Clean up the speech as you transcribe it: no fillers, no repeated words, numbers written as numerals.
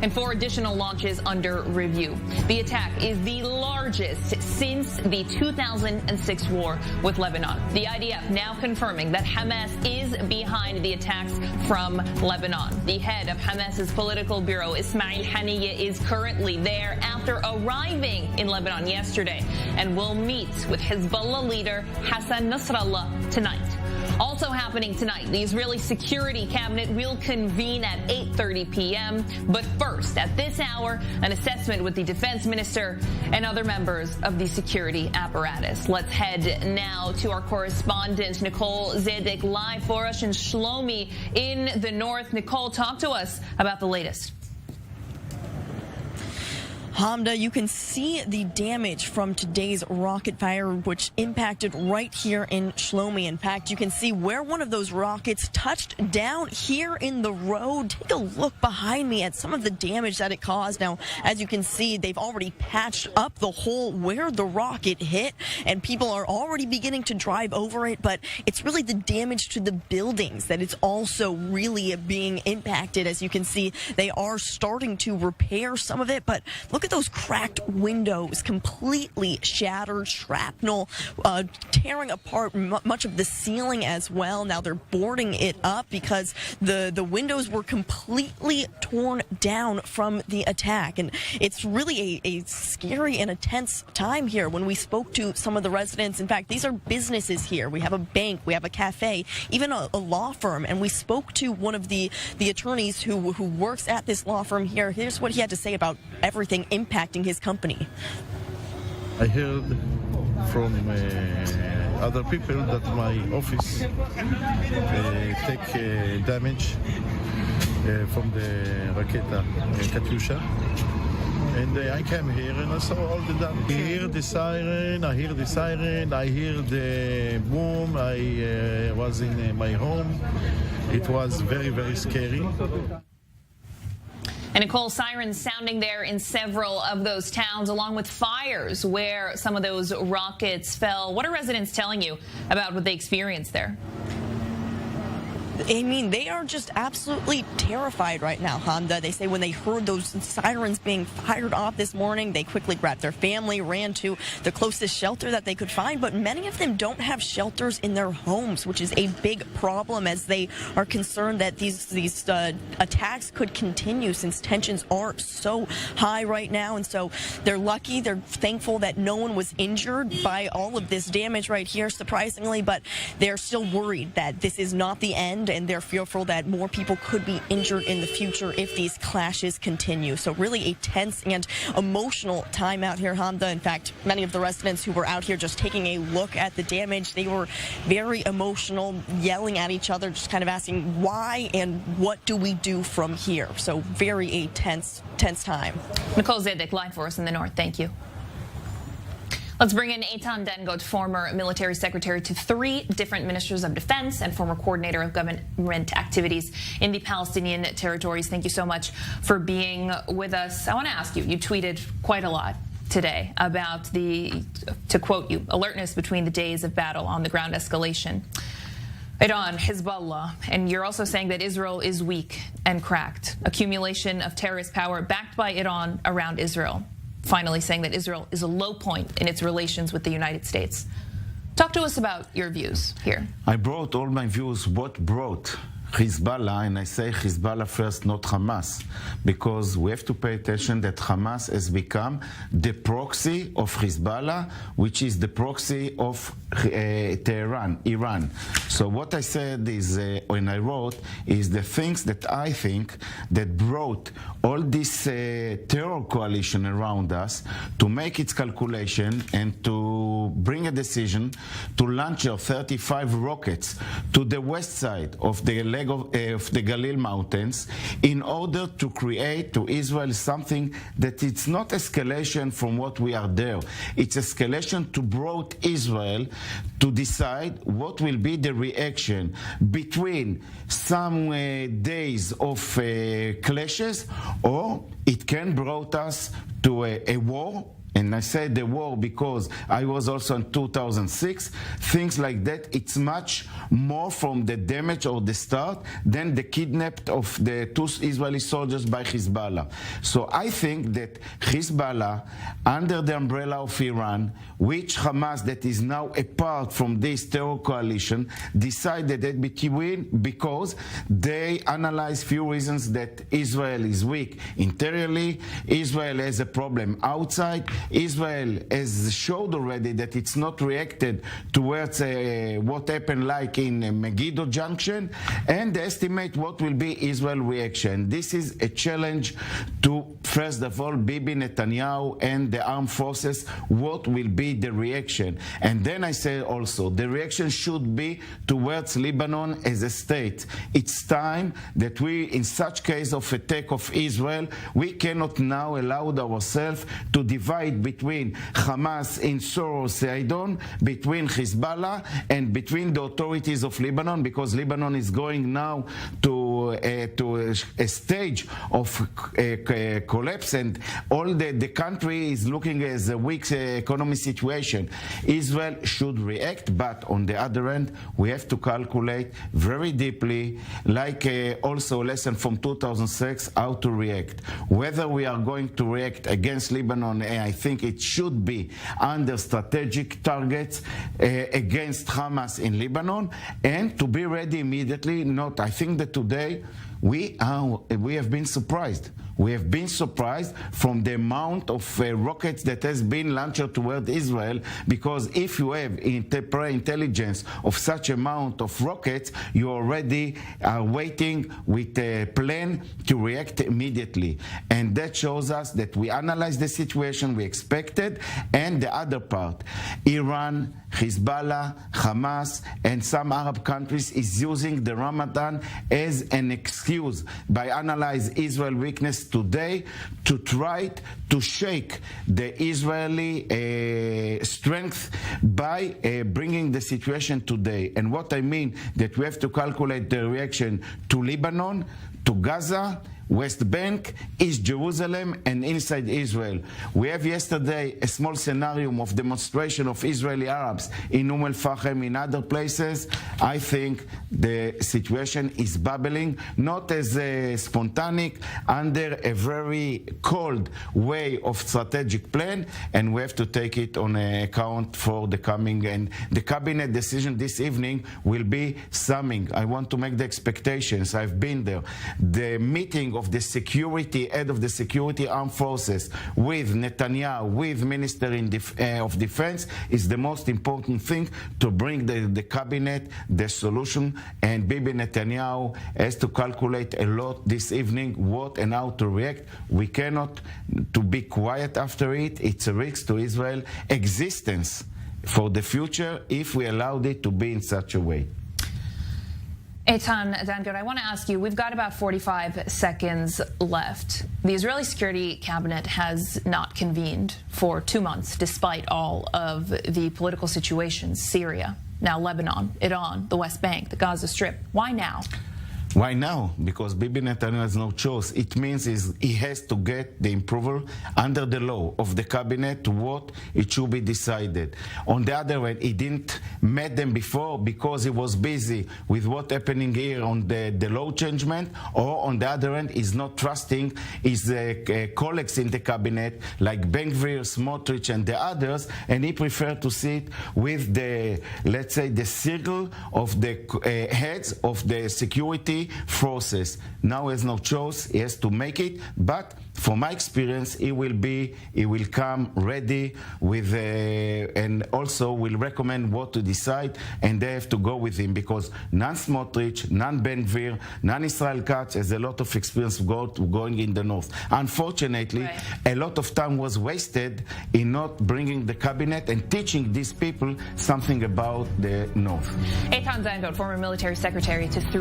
and 4 additional launches under review. The attack is the largest since the 2006 war with Lebanon. The IDF now confirming that Hamas is behind the attacks from Lebanon. The head of Hamas's political bureau, Ismail Haniyeh, is currently there after arriving in Lebanon yesterday and will meet with Hezbollah leader Hassan Nasrallah tonight. Also happening tonight, the Israeli Security Cabinet will convene at 8:30 p.m. But first, at this hour, an assessment with the defense minister and other members of the security apparatus. Let's head now to our correspondent, Nicole Zedek, live for us in Shlomi in the north. Nicole, talk to us about the latest. Hamda, you can see the damage from today's rocket fire, which impacted right here in Shlomi. In fact, you can see where one of those rockets touched down here in the road. Take a look behind me at some of the damage that it caused. Now, as you can see, they've already patched up the hole where the rocket hit, and people are already beginning to drive over it, but it's really the damage to the buildings that it's also really being impacted. As you can see, they are starting to repair some of it, but look at those cracked windows, completely shattered, shrapnel tearing apart much of the ceiling as well. Now they're boarding it up because the windows were completely torn down from the attack. And it's really a scary and a tense time here. When we spoke to some of the residents, in fact, these are businesses here. We have a bank, we have a cafe, even a law firm. And we spoke to one of the attorneys who works at this law firm here. Here's what he had to say about everything impacting his company. I heard from other people that my office take damage from the Raketa Katyusha. And I came here and I saw all the damage. I hear the siren, I hear the boom. I was in my home. It was very, very scary. And Nicole, sirens sounding there in several of those towns, along with fires where some of those rockets fell. What are residents telling you about what they experienced there? I mean, they are just absolutely terrified right now, Honda. They say when they heard those sirens being fired off this morning, they quickly grabbed their family, ran to the closest shelter that they could find. But many of them don't have shelters in their homes, which is a big problem, as they are concerned that these attacks could continue since tensions are so high right now. And so they're lucky, they're thankful that no one was injured by all of this damage right here, surprisingly, but they're still worried that this is not the end, and they're fearful that more people could be injured in the future if these clashes continue. So really a tense and emotional time out here, Hamda. In fact, many of the residents who were out here just taking a look at the damage, they were very emotional, yelling at each other, just kind of asking why and what do we do from here. So very a tense time. Nicole Zedek, live for us in the north. Thank you. Let's bring in Eitan Dengot, former military secretary to 3 different ministers of defense and former coordinator of government activities in the Palestinian territories. Thank you so much for being with us. I want to ask you, you tweeted quite a lot today about the, to quote you, alertness between the days of battle, on the ground escalation. Iran, Hezbollah, and you're also saying that Israel is weak and cracked. Accumulation of terrorist power backed by Iran around Israel. Finally saying that Israel is a low point in its relations with the United States. Talk to us about your views here. I brought all my views, what brought Hezbollah, and I say Hezbollah first, not Hamas, because we have to pay attention that Hamas has become the proxy of Hezbollah, which is the proxy of Tehran, Iran. So what I said is, when I wrote, is the things that I think that brought all this terror coalition around us to make its calculation and to bring a decision to launch 35 rockets to the west side of the leg of the Galil Mountains in order to create to Israel something that it's not escalation from what we are there. It's escalation to brought Israel to decide what will be the reaction between some days of clashes, or it can brought us to a war and I say the war because I was also in 2006, things like that, it's much more from the damage or the start than the kidnapped of the 2 Israeli soldiers by Hezbollah. So I think that Hezbollah, under the umbrella of Iran, which Hamas, that is now apart from this terror coalition, decided that because they analyze few reasons that Israel is weak interiorly, Israel has a problem outside, Israel has showed already that it's not reacted towards what happened like in Megiddo Junction, and they estimate what will be Israel's reaction. This is a challenge to, first of all, Bibi Netanyahu and the armed forces, what will be the reaction. And then I say also, the reaction should be towards Lebanon as a state. It's time that we, in such case of attack of Israel, we cannot now allow ourselves to divide between Hamas in Soro Sidon, between Hezbollah, and between the authorities of Lebanon, because Lebanon is going now to a stage of collapse, and all the country is looking as a weak economic situation. Israel should react, but on the other hand, we have to calculate very deeply, like also a lesson from 2006, how to react. Whether we are going to react against Lebanon, I think it should be under strategic targets against Hamas in Lebanon, and to be ready immediately. Not, I think that today we have been surprised. We have been surprised from the amount of rockets that has been launched toward Israel, because if you have intelligence of such amount of rockets, you already are waiting with a plan to react immediately. And that shows us that we analyze the situation we expected, and the other part, Iran, Hezbollah, Hamas, and some Arab countries is using the Ramadan as an excuse by analyze Israel weakness today to try to shake the Israeli strength by bringing the situation today. And what I mean that we have to calculate the reaction to Lebanon, to Gaza, West Bank, East Jerusalem, and inside Israel. We have yesterday a small scenario of demonstration of Israeli Arabs in Al-Fahim, in other places. I think the situation is bubbling, not as a spontaneous, under a very cold way of strategic plan, and we have to take it on account for the coming. And the cabinet decision this evening will be summing. I want to make the expectations. I've been there. The meeting of the security, head of the security armed forces with Netanyahu, with Minister of Defense, is the most important thing to bring the cabinet the solution. And Bibi Netanyahu has to calculate a lot this evening what and how to react. We cannot to be quiet after it. It's a risk to Israel existence for the future if we allowed it to be in such a way. Eitan Dangod, I want to ask you, we've got about 45 seconds left. The Israeli Security Cabinet has not convened for 2 months, despite all of the political situations, Syria, now Lebanon, Iran, the West Bank, the Gaza Strip. Why now? Why now? Because Bibi Netanyahu has no choice. It means he has to get the approval under the law of the cabinet to what it should be decided. On the other hand, he didn't meet them before because he was busy with what's happening here on the law changement, or on the other hand, he's not trusting his colleagues in the cabinet like Ben-Gvir, Smotrich, and the others, and he preferred to sit with the, let's say, the circle of the heads of the security forces. Now he has no choice, he has to make it, but from my experience, he will come ready with and also will recommend what to decide, and they have to go with him, because none Smotrich, none Ben-Gvir, none Israel Katz has a lot of experience going in the north. Unfortunately, a lot of time was wasted in not bringing the cabinet and teaching these people something about the north. Eitan Dangod, former military secretary to